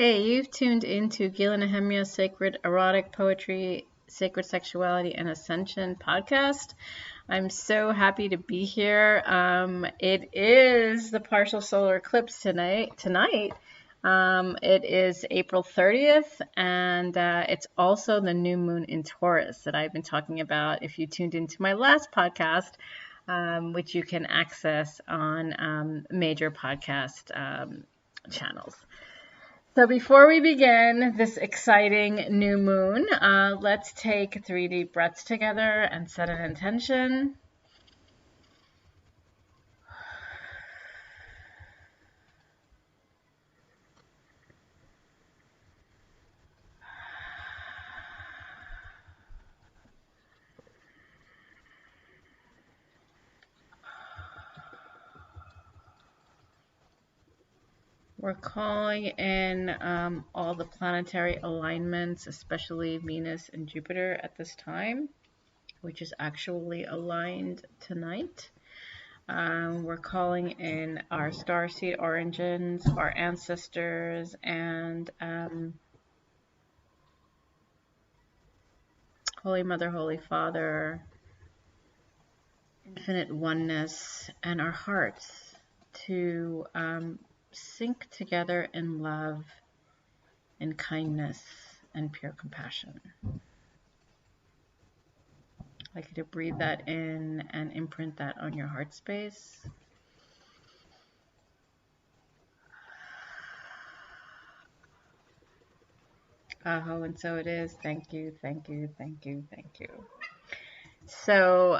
Hey, you've tuned into Gila Nehemiah's Sacred Erotic Poetry, Sacred Sexuality, and Ascension podcast. I'm so happy to be here. It is the partial solar eclipse tonight. It is April 30th, and it's also the new moon in Taurus that I've been talking about if you tuned into my last podcast, which you can access on major podcast channels. So before we begin this exciting new moon, let's take 3 deep breaths together and set an intention. We're calling in all the planetary alignments, especially Venus and Jupiter at this time, which is actually aligned tonight. We're calling in our starseed origins, our ancestors, and Holy Mother, Holy Father, Infinite Oneness, and our hearts to sync together in love and kindness and pure compassion. I'd like you to breathe that in and imprint that on your heart space. Aho, and so it is. Thank you, thank you, thank you, thank you. So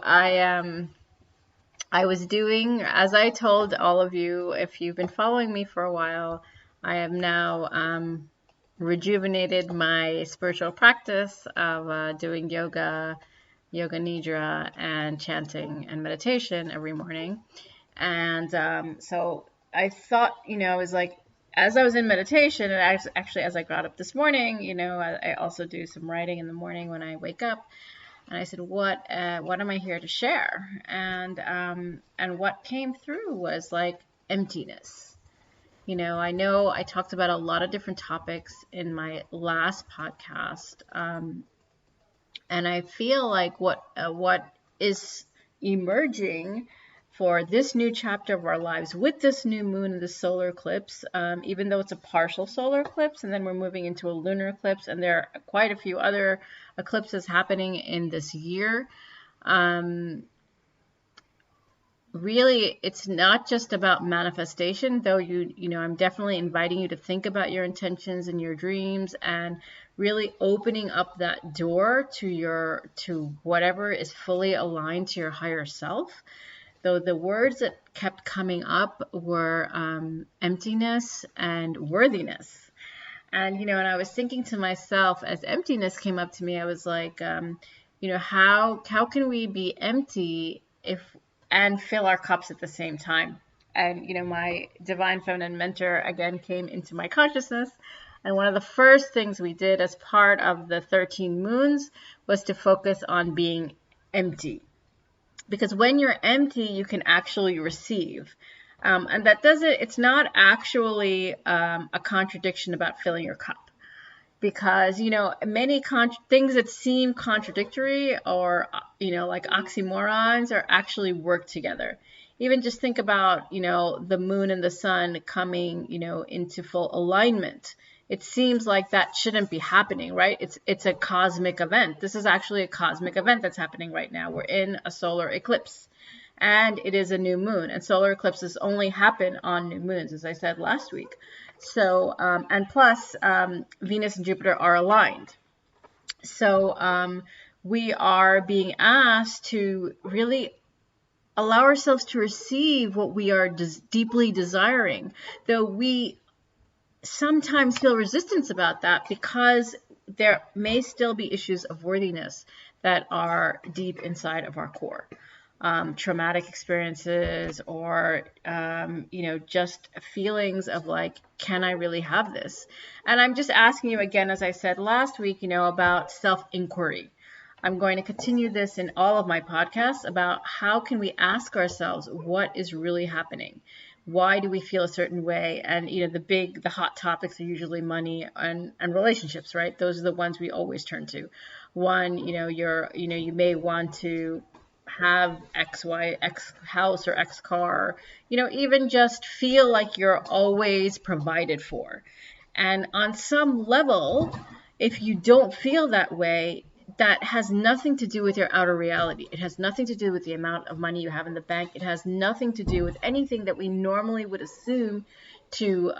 I was doing, as I told all of you, if you've been following me for a while, I have now rejuvenated my spiritual practice of doing yoga nidra, and chanting and meditation every morning. And so I thought, I was like, as I was in meditation, and actually as I got up this morning, I also do some writing in the morning when I wake up. And I said, what am I here to share? And what came through was like emptiness. I know I talked about a lot of different topics in my last podcast. And I feel like what is emerging for this new chapter of our lives with this new moon and the solar eclipse, even though it's a partial solar eclipse, and then we're moving into a lunar eclipse, and there are quite a few other eclipses happening in this year. Really, it's not just about manifestation, though I'm definitely inviting you to think about your intentions and your dreams and really opening up that door to whatever is fully aligned to your higher self. Though the words that kept coming up were emptiness and worthiness. And, and I was thinking to myself as emptiness came up to me, I was like, how can we be empty and fill our cups at the same time? And, my divine feminine mentor again came into my consciousness. And one of the first things we did as part of the 13 moons was to focus on being empty. Because when you're empty, you can actually receive. And it's not actually a contradiction about filling your cup. Because, many things that seem contradictory or, like oxymorons are actually work together. Even just think about, the moon and the sun coming, into full alignment. It seems like that shouldn't be happening, right? It's a cosmic event. This is actually a cosmic event that's happening right now. We're in a solar eclipse, and it is a new moon. And solar eclipses only happen on new moons, as I said last week. So, and plus, Venus and Jupiter are aligned. So we are being asked to really allow ourselves to receive what we are deeply desiring, though we sometimes feel resistance about that because there may still be issues of worthiness that are deep inside of our core. Traumatic experiences or, just feelings of like, can I really have this? And I'm just asking you again, as I said last week, about self-inquiry. I'm going to continue this in all of my podcasts about how can we ask ourselves what is really happening. why do we feel a certain way? And, the hot topics are usually money and relationships, right? Those are the ones we always turn to. One, you may want to have X house or X car, even just feel like you're always provided for. And on some level, if you don't feel that way, that has nothing to do with your outer reality. It has nothing to do with the amount of money you have in the bank. It has nothing to do with anything that we normally would assume to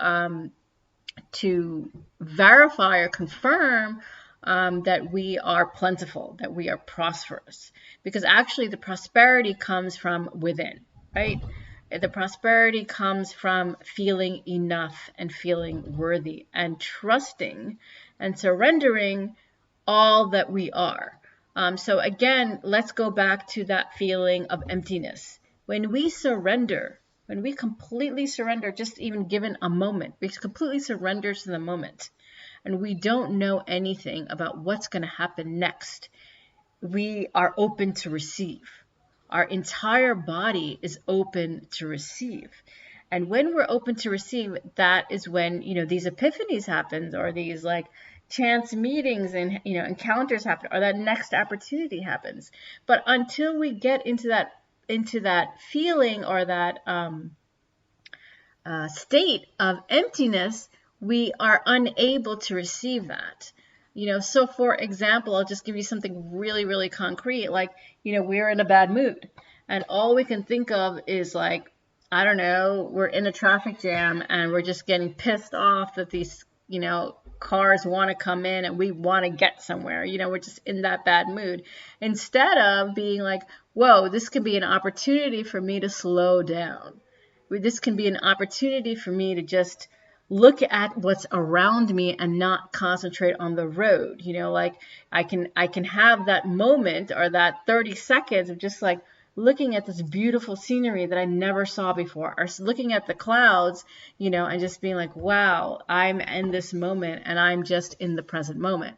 verify or confirm that we are plentiful, that we are prosperous. Because actually the prosperity comes from within, right? The prosperity comes from feeling enough and feeling worthy and trusting and surrendering all that we are. So again, let's go back to that feeling of emptiness. When we surrender, when we completely surrender, just even given a moment, we completely surrender to the moment, and we don't know anything about what's going to happen next, we are open to receive. Our entire body is open to receive. And when we're open to receive, that is when, these epiphanies happen, or these like chance meetings and, encounters happen, or that next opportunity happens. But until we get into that feeling or that state of emptiness, we are unable to receive that. So for example, I'll just give you something really, really concrete. Like, we're in a bad mood, and all we can think of is like, I don't know, we're in a traffic jam and we're just getting pissed off that these, cars want to come in and we want to get somewhere. We're just in that bad mood. Instead of being like, whoa, this could be an opportunity for me to slow down. This can be an opportunity for me to just look at what's around me and not concentrate on the road. Like I can have that moment or that 30 seconds of just like looking at this beautiful scenery that I never saw before, or looking at the clouds, and just being like, wow, I'm in this moment and I'm just in the present moment.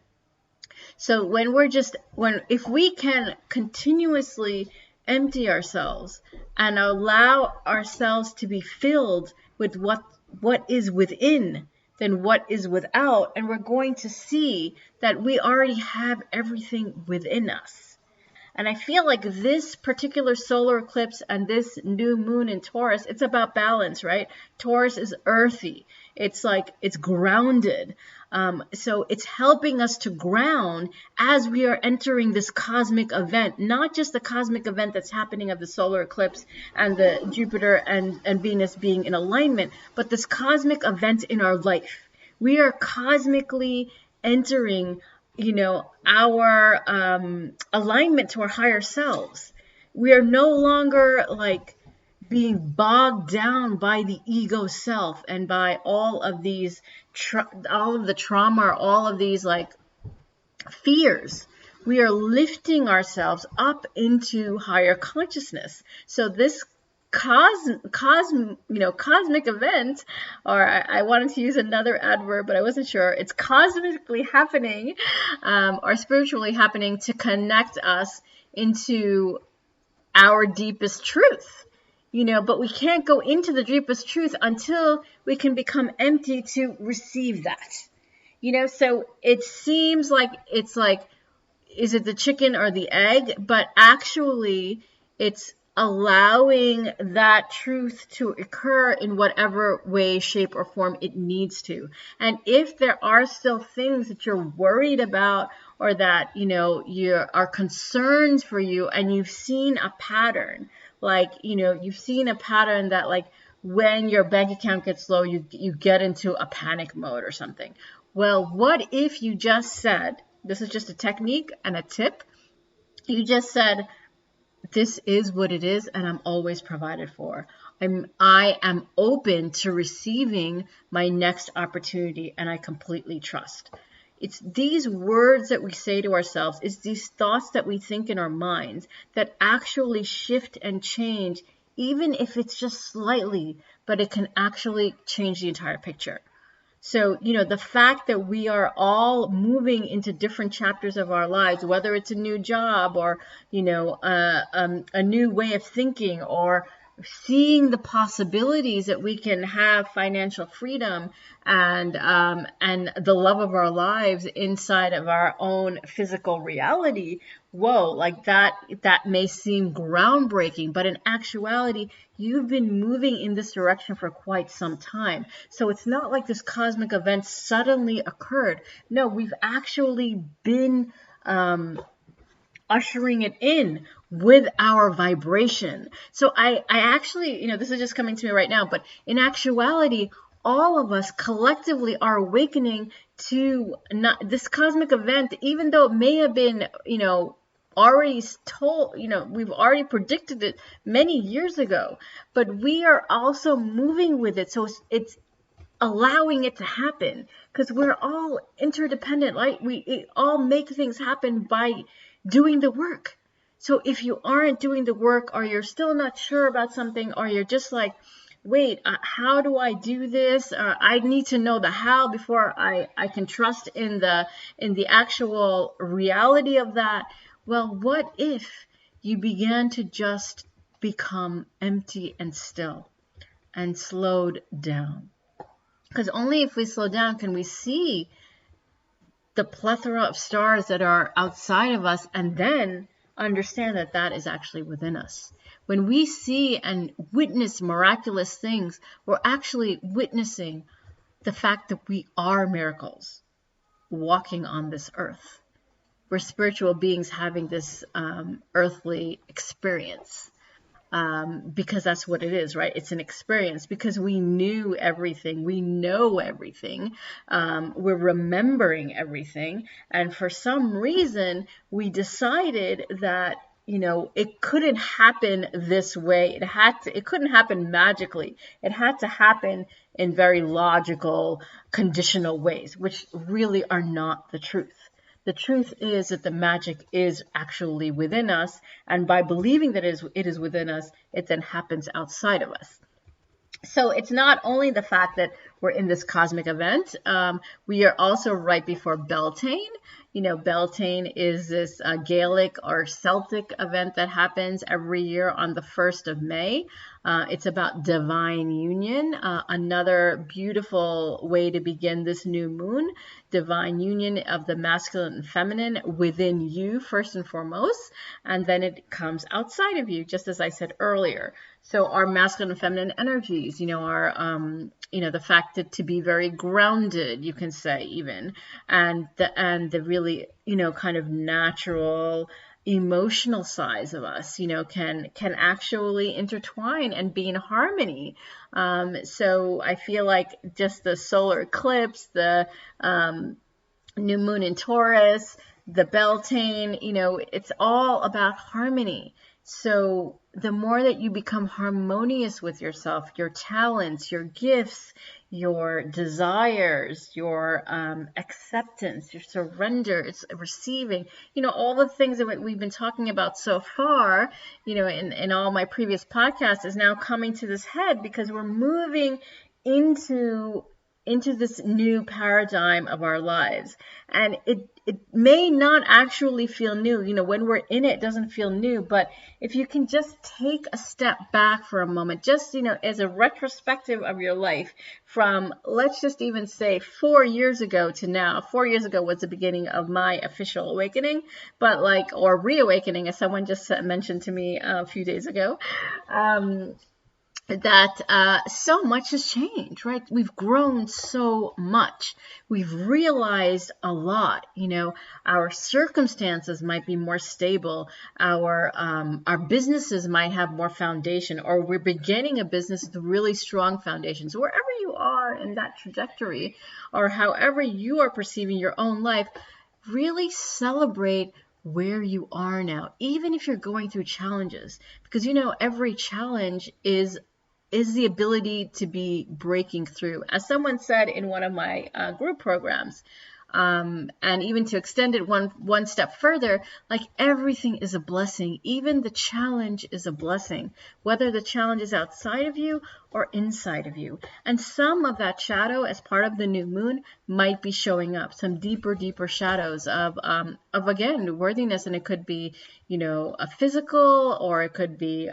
So if we can continuously empty ourselves and allow ourselves to be filled with what is within than what is without, and we're going to see that we already have everything within us. And I feel like this particular solar eclipse and this new moon in Taurus, it's about balance, right? Taurus is earthy. It's like, it's grounded. So it's helping us to ground as we are entering this cosmic event, not just the cosmic event that's happening of the solar eclipse and the Jupiter and Venus being in alignment, but this cosmic event in our life. We are cosmically entering our alignment to our higher selves. We are no longer like being bogged down by the ego self and by all of these, all of the trauma, all of these like fears. We are lifting ourselves up into higher consciousness. So this cosmic event, or I wanted to use another adverb, but I wasn't sure. It's cosmically happening, or spiritually happening to connect us into our deepest truth. But we can't go into the deepest truth until we can become empty to receive that. So it seems like it's like, is it the chicken or the egg? But actually, it's allowing that truth to occur in whatever way, shape, or form it needs to. And if there are still things that you're worried about, or that, are concerns for you, and you've seen a pattern, like, you've seen a pattern that like when your bank account gets low, you get into a panic mode or something. Well, what if you just said, this is just a technique and a tip, you just said, this is what it is, and I'm always provided for. I am open to receiving my next opportunity, and I completely trust. It's these words that we say to ourselves, it's these thoughts that we think in our minds that actually shift and change, even if it's just slightly, but it can actually change the entire picture. So, the fact that we are all moving into different chapters of our lives, whether it's a new job or, a new way of thinking, or seeing the possibilities that we can have financial freedom and the love of our lives inside of our own physical reality. Whoa, like that may seem groundbreaking, but in actuality, you've been moving in this direction for quite some time. So it's not like this cosmic event suddenly occurred. No, we've actually been ushering it in with our vibration. So I actually, this is just coming to me right now, but in actuality, all of us collectively are awakening to not this cosmic event, even though it may have been, already told, we've already predicted it many years ago, but we are also moving with it. So it's allowing it to happen, because we're all interdependent, right? We all make things happen by doing the work. So if you aren't doing the work, or you're still not sure about something, or you're just like, wait, how do I do this? I need to know the how before I can trust in the actual reality of that. Well, what if you began to just become empty and still and slowed down? Because only if we slow down can we see the plethora of stars that are outside of us, and then understand that that is actually within us. When we see and witness miraculous things, we're actually witnessing the fact that we are miracles walking on this earth. We're spiritual beings having this earthly experience. Because that's what it is, right? It's an experience, because we knew everything. We know everything. We're remembering everything. And for some reason, we decided that, it couldn't happen this way. It couldn't happen magically. It had to happen in very logical, conditional ways, which really are not the truth. The truth is that the magic is actually within us, and by believing that it is within us, it then happens outside of us. So it's not only the fact that we're in this cosmic event, we are also right before Beltaine. Beltaine is this Gaelic or Celtic event that happens every year on the 1st of May. It's about divine union, another beautiful way to begin this new moon, divine union of the masculine and feminine within you first and foremost, and then it comes outside of you, just as I said earlier. So our masculine and feminine energies, our the fact that to be very grounded, you can say even, and the really, kind of natural emotional sides of us, can actually intertwine and be in harmony. So I feel like just the solar eclipse, the new moon in Taurus, the Beltaine, it's all about harmony. So the more that you become harmonious with yourself, your talents, your gifts, your desires, your acceptance, your surrender, it's receiving, all the things that we've been talking about so far, in all my previous podcasts, is now coming to this head, because we're moving into this new paradigm of our lives. And it may not actually feel new. When we're in it, it doesn't feel new. But if you can just take a step back for a moment, just, as a retrospective of your life from, let's just even say 4 years ago to now. 4 years ago was the beginning of my official awakening, but or reawakening, as someone just mentioned to me a few days ago. That so much has changed, right? We've grown so much. We've realized a lot. Our circumstances might be more stable. Our businesses might have more foundation, or we're beginning a business with really strong foundations. Wherever you are in that trajectory, or however you are perceiving your own life, really celebrate where you are now, even if you're going through challenges, because every challenge is the ability to be breaking through. As someone said in one of my group programs, and even to extend it one step further, everything is a blessing. Even the challenge is a blessing, whether the challenge is outside of you or inside of you. And some of that shadow, as part of the new moon, might be showing up, some deeper shadows of again, worthiness. And it could be, a physical, or it could be,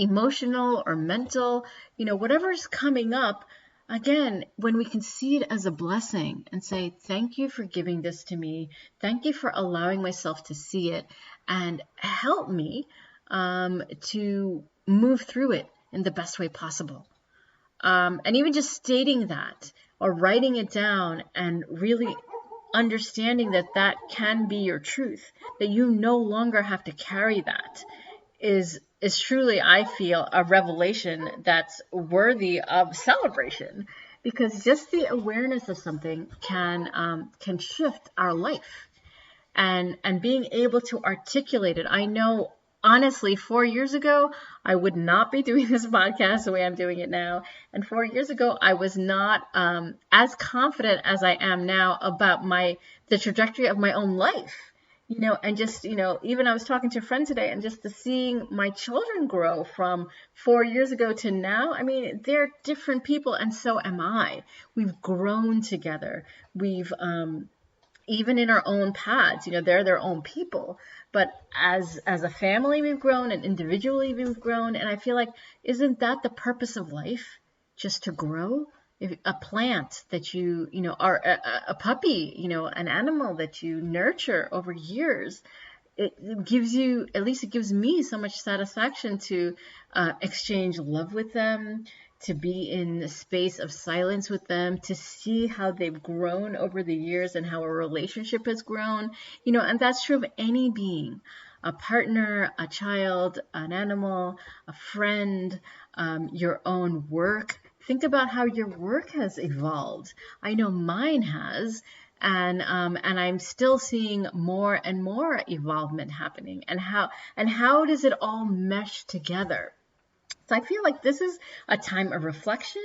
emotional or mental, whatever's coming up. Again, when we can see it as a blessing and say, thank you for giving this to me. Thank you for allowing myself to see it and help me to move through it in the best way possible. And even just stating that or writing it down and really understanding that that can be your truth, that you no longer have to carry that, is truly, I feel, a revelation that's worthy of celebration, because just the awareness of something can shift our life, and being able to articulate it. I know, honestly, 4 years ago, I would not be doing this podcast the way I'm doing it now. And 4 years ago, I was not as confident as I am now about the trajectory of my own life. And just, even I was talking to a friend today, and just seeing my children grow from 4 years ago to now. I mean, they're different people, and so am I. We've grown together. We've, even in our own paths, they're their own people. But as a family, we've grown, and individually we've grown. And I feel like, isn't that the purpose of life? Just to grow? If a plant that you or a puppy, an animal that you nurture over years, it gives you, at least it gives me, so much satisfaction to exchange love with them, to be in the space of silence with them, to see how they've grown over the years and how a relationship has grown, and that's true of any being, a partner, a child, an animal, a friend, your own work. Think about how your work has evolved. I know mine has, and I'm still seeing more and more evolvement happening. And how does it all mesh together? So I feel like this is a time of reflection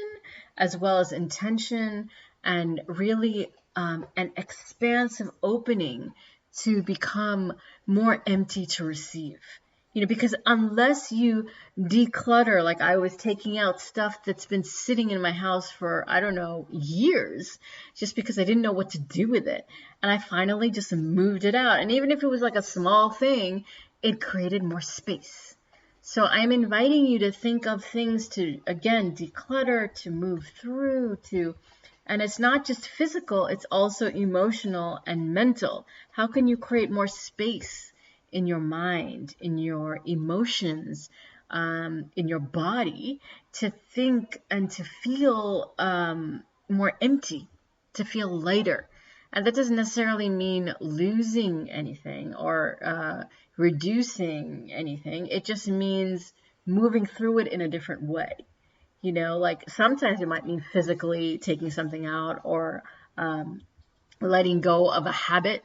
as well as intention, and really an expansive opening to become more empty to receive. Because unless you declutter, like I was taking out stuff that's been sitting in my house for, I don't know, years, just because I didn't know what to do with it. And I finally just moved it out. And even if it was like a small thing, it created more space. So I'm inviting you to think of things to, again, declutter, to move through, and it's not just physical, it's also emotional and mental. How can you create more space in your mind, in your emotions, in your body, to think and to feel more empty, to feel lighter? And that doesn't necessarily mean losing anything or reducing anything. It just means moving through it in a different way. Like sometimes it might mean physically taking something out, or letting go of a habit.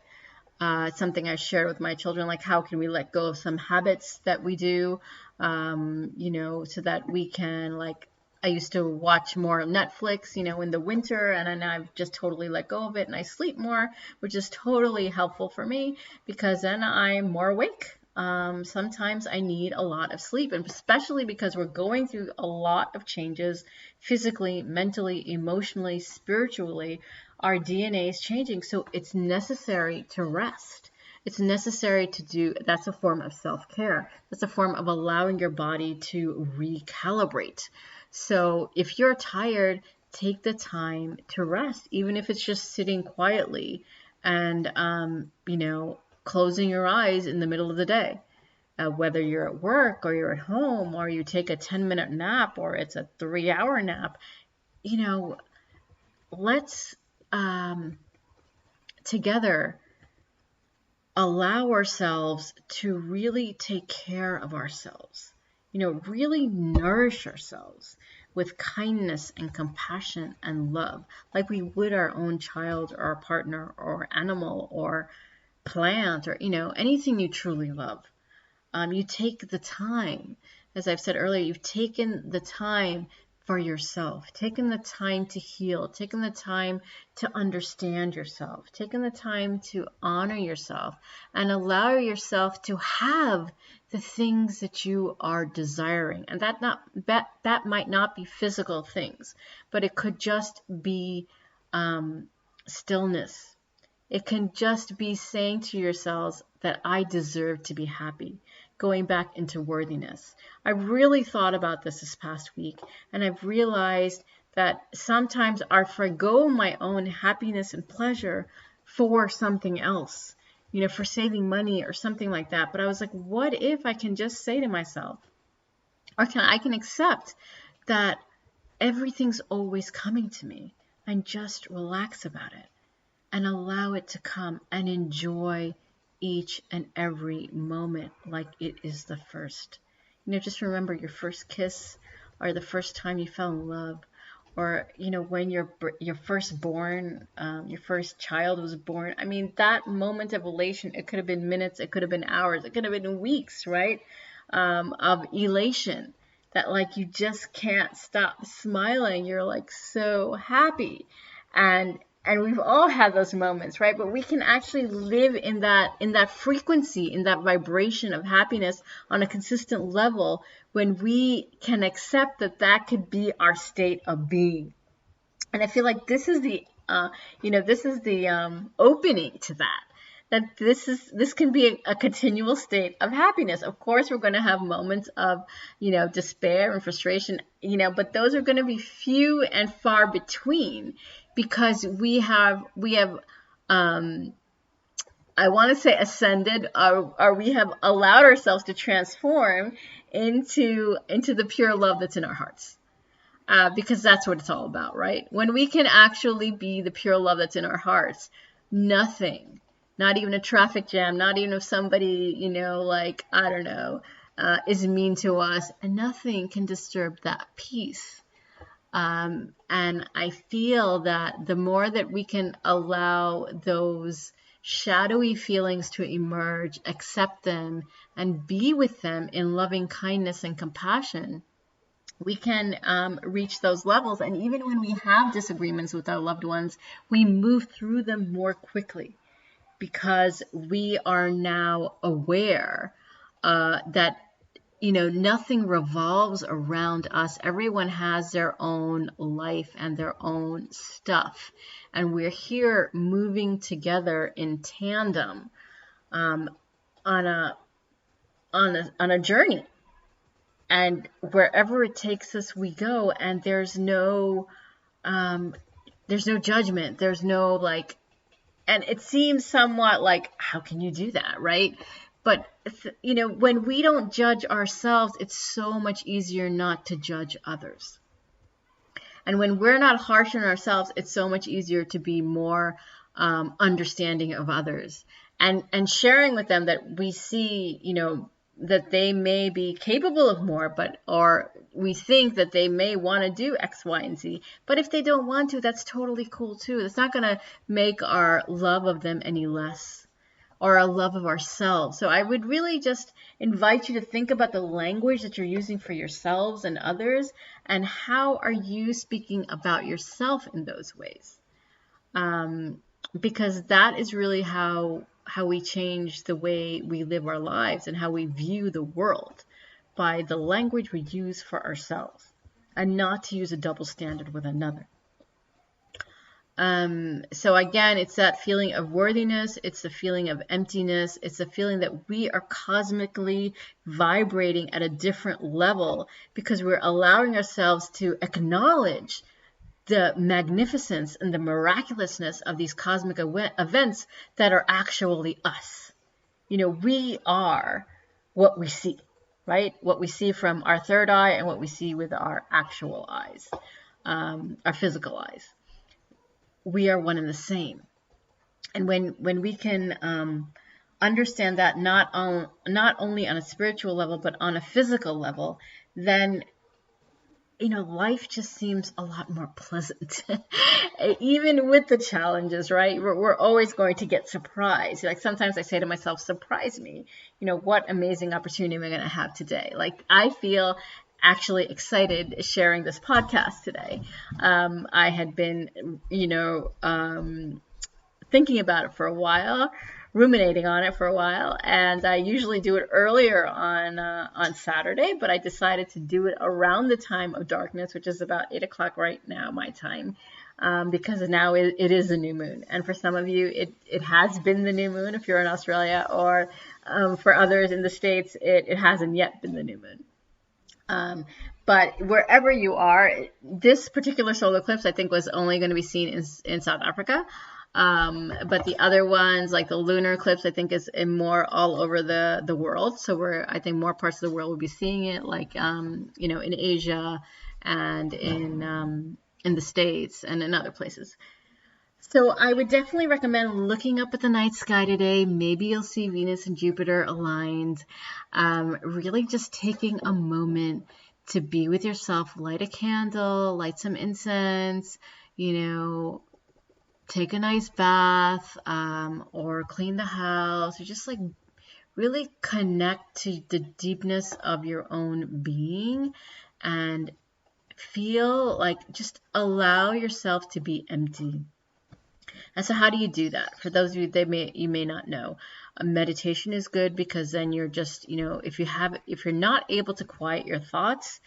Something I shared with my children, like how can we let go of some habits that we do, so that we can, like, I used to watch more Netflix, in the winter, and then I've just totally let go of it, and I sleep more, which is totally helpful for me, because then I'm more awake. Sometimes I need a lot of sleep, and especially because we're going through a lot of changes physically, mentally, emotionally, spiritually. Our DNA is changing, so it's necessary to rest. It's necessary to do, that's a form of self-care. That's a form of allowing your body to recalibrate. So if you're tired, take the time to rest, even if it's just sitting quietly and, closing your eyes in the middle of the day. Whether you're at work or you're at home, or you take a 10-minute nap, or it's a 3-hour nap, let's together allow ourselves to really take care of ourselves, really nourish ourselves with kindness and compassion and love, like we would our own child or our partner or animal or plant, or, anything you truly love. You take the time, as I've said earlier, you've taken the time for yourself, taken the time to heal, taken the time to understand yourself, taken the time to honor yourself, and allow yourself to have the things that you are desiring. And that might not be physical things, but it could just be stillness. It can just be saying to yourselves that I deserve to be happy. going back into worthiness. I've really thought about this past week, and I've realized that sometimes I forgo my own happiness and pleasure for something else, you know, for saving money or something like that. But I was like, what if I can just say to myself, or I can accept that everything's always coming to me, and just relax about it and allow it to come and enjoy each and every moment like it is the first. You know, just remember your first kiss, or the first time you fell in love, or, you know, when your firstborn, your first child was born. I mean, that moment of elation, it could have been minutes, it could have been hours, it could have been weeks, right? Of elation, that like you just can't stop smiling. You're like so happy. And we've all had those moments, right? But we can actually live in that frequency, in that vibration of happiness on a consistent level, when we can accept that that could be our state of being. And I feel like this is the opening to that. That this can be a continual state of happiness. Of course, we're going to have moments of, you know, despair and frustration, you know, but those are going to be few and far between, because we have I want to say ascended, or we have allowed ourselves to transform into the pure love that's in our hearts. Because that's what it's all about, right? When we can actually be the pure love that's in our hearts, nothing, not even a traffic jam, not even if somebody, you know, like, I don't know, is mean to us, and nothing can disturb that peace. And I feel that the more that we can allow those shadowy feelings to emerge, accept them, and be with them in loving kindness and compassion, we can reach those levels. And even when we have disagreements with our loved ones, we move through them more quickly, because we are now aware that, you know, nothing revolves around us. Everyone has their own life and their own stuff, and we're here moving together in tandem on a journey. And wherever it takes us, we go. And there's no judgment. There's no like, and it seems somewhat like, how can you do that, right? But, you know, when we don't judge ourselves, it's so much easier not to judge others. And when we're not harsh on ourselves, it's so much easier to be more understanding of others, and sharing with them that we see, you know, that they may be capable of more, or we think that they may want to do X, Y, and Z. But if they don't want to, that's totally cool too. It's not going to make our love of them any less, or our love of ourselves. So I would really just invite you to think about the language that you're using for yourselves and others, and how are you speaking about yourself in those ways? Because that is really how we change the way we live our lives and how we view the world, by the language we use for ourselves, and not to use a double standard with another. So again, it's that feeling of worthiness. It's the feeling of emptiness. It's the feeling that we are cosmically vibrating at a different level, because we're allowing ourselves to acknowledge the magnificence and the miraculousness of these cosmic events that are actually us. You know, we are what we see, right? What we see from our third eye, and what we see with our actual eyes, our physical eyes. We are one and the same. And when we can understand that, not only on a spiritual level, but on a physical level, then, you know, life just seems a lot more pleasant. Even with the challenges, right? We're always going to get surprised. Like, sometimes I say to myself, surprise me. You know, what amazing opportunity am I going to have today? Like, I feel actually excited sharing this podcast today. I had been, you know, thinking about it for a while, ruminating on it for a while, and I usually do it earlier on Saturday, but I decided to do it around the time of darkness, which is about 8 o'clock right now, my time, because now it is a new moon. And for some of you, it has been the new moon if you're in Australia, or for others in the States, it hasn't yet been the new moon. But wherever you are, this particular solar eclipse, I think, was only going to be seen in South Africa. But the other ones, like the lunar eclipse, I think is more all over the world. So I think more parts of the world will be seeing it, like, you know, in Asia and in the States and in other places. So I would definitely recommend looking up at the night sky today. Maybe you'll see Venus and Jupiter aligned. Really just taking a moment to be with yourself, light a candle, light some incense, you know, take a nice bath, or clean the house, or just like really connect to the deepness of your own being and feel like, just allow yourself to be empty. And so how do you do that? For those of you you may not know, meditation is good, because then you're just, you know, if you're not able to quiet your thoughts,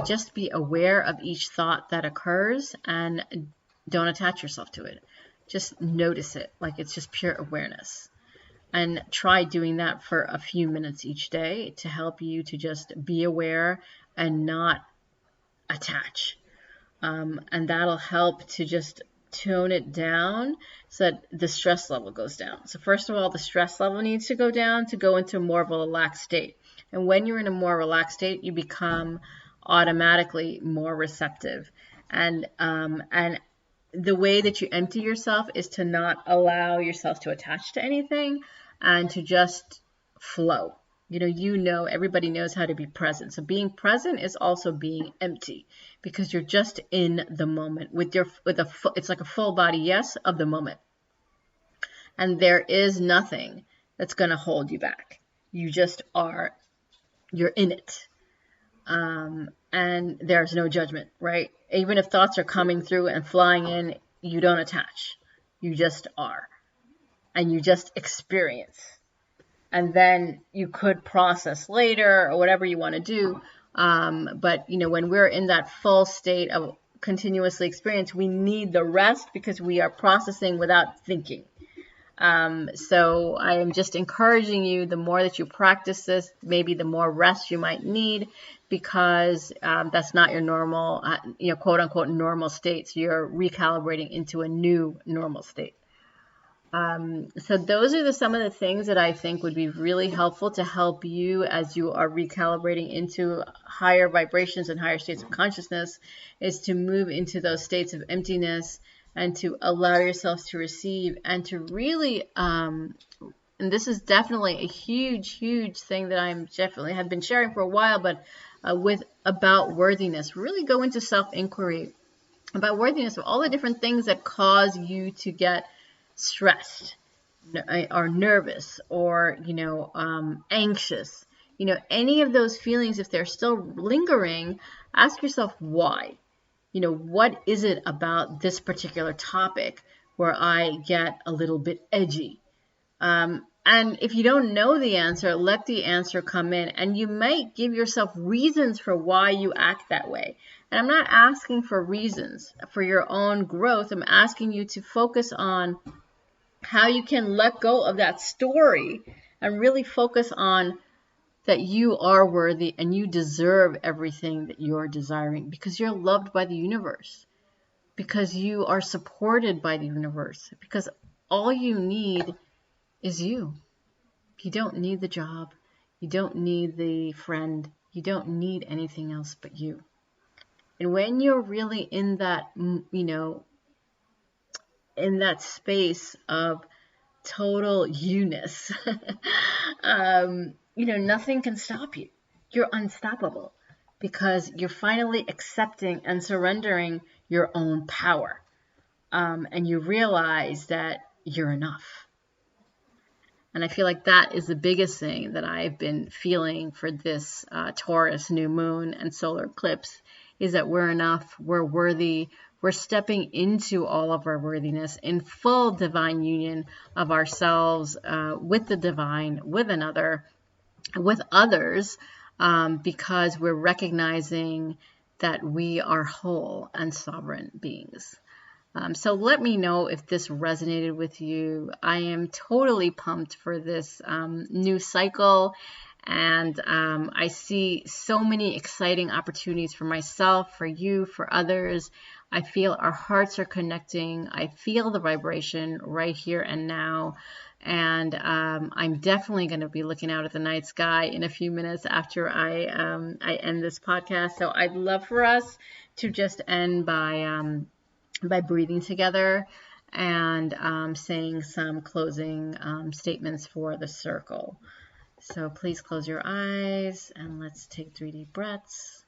just be aware of each thought that occurs and don't attach yourself to it. Just notice it, like it's just pure awareness. And try doing that for a few minutes each day to help you to just be aware and not attach. And that'll help to just tone it down so that the stress level goes down. So first of all, the stress level needs to go down to go into more of a relaxed state. And when you're in a more relaxed state, you become automatically more receptive. And the way that you empty yourself is to not allow yourself to attach to anything and to just flow. You know, everybody knows how to be present. So being present is also being empty, because you're just in the moment it's like a full body yes of the moment. And there is nothing that's going to hold you back. You just are, you're in it. And there's no judgment, right? Even if thoughts are coming through and flying in, you don't attach. You just are. And you just experience. And then you could process later or whatever you want to do. But, you know, when we're in that full state of continuously experience, we need the rest because we are processing without thinking. So I am just encouraging you, the more that you practice this, maybe the more rest you might need, because that's not your normal, quote unquote, normal state. So you're recalibrating into a new normal state. So those are some of the things that I think would be really helpful to help you as you are recalibrating into higher vibrations and higher states of consciousness, is to move into those states of emptiness and to allow yourselves to receive and to really, and this is definitely a huge, huge thing that have been sharing for a while, but about worthiness, really go into self-inquiry about worthiness, of all the different things that cause you to get stressed or nervous or, anxious. Any of those feelings, if they're still lingering, ask yourself why. What is it about this particular topic where I get a little bit edgy? And if you don't know the answer, let the answer come in, and you might give yourself reasons for why you act that way. And I'm not asking for reasons for your own growth. I'm asking you to focus on how you can let go of that story and really focus on that you are worthy and you deserve everything that you're desiring, because you're loved by the universe, because you are supported by the universe, because all you need is you. You don't need the job. You don't need the friend. You don't need anything else but you. And when you're really in that, in that space of total you-ness, nothing can stop you. You're unstoppable because you're finally accepting and surrendering your own power. And you realize that you're enough. And I feel like that is the biggest thing that I've been feeling for this Taurus new moon and solar eclipse, is that we're enough, we're worthy, we're stepping into all of our worthiness in full divine union of ourselves with the divine, with another, with others, because we're recognizing that we are whole and sovereign beings. So let me know if this resonated with you. I am totally pumped for this new cycle. And I see so many exciting opportunities for myself, for you, for others. I feel our hearts are connecting. I feel the vibration right here and now. And I'm definitely going to be looking out at the night sky in a few minutes after I end this podcast. So I'd love for us to just end by breathing together and saying some closing statements for the circle. So please close your eyes and let's take 3 deep breaths.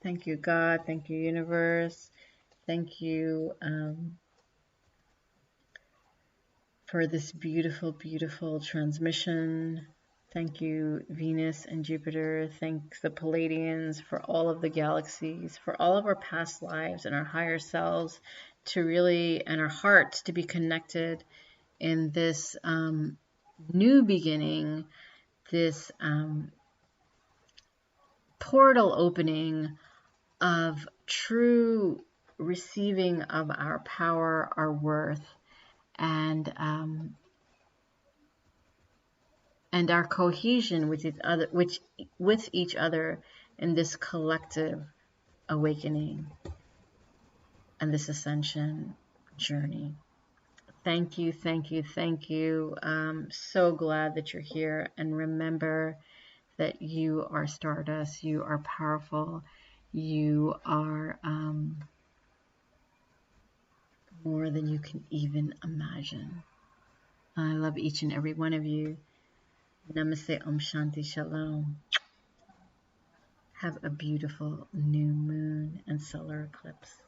Thank you, God. Thank you, universe. Thank you for this beautiful, beautiful transmission. Thank you, Venus and Jupiter. Thank the Palladians for all of the galaxies, for all of our past lives and our higher selves to really, and our hearts to be connected in this new beginning, this portal opening of true receiving of our power, our worth, and our cohesion with each other in this collective awakening and this ascension journey. Thank you, thank you, thank you. So glad that you're here, and remember that you are stardust, you are powerful, you are more than you can even imagine. I love each and every one of you. Namaste, Om Shanti, Shalom. Have a beautiful new moon and solar eclipse.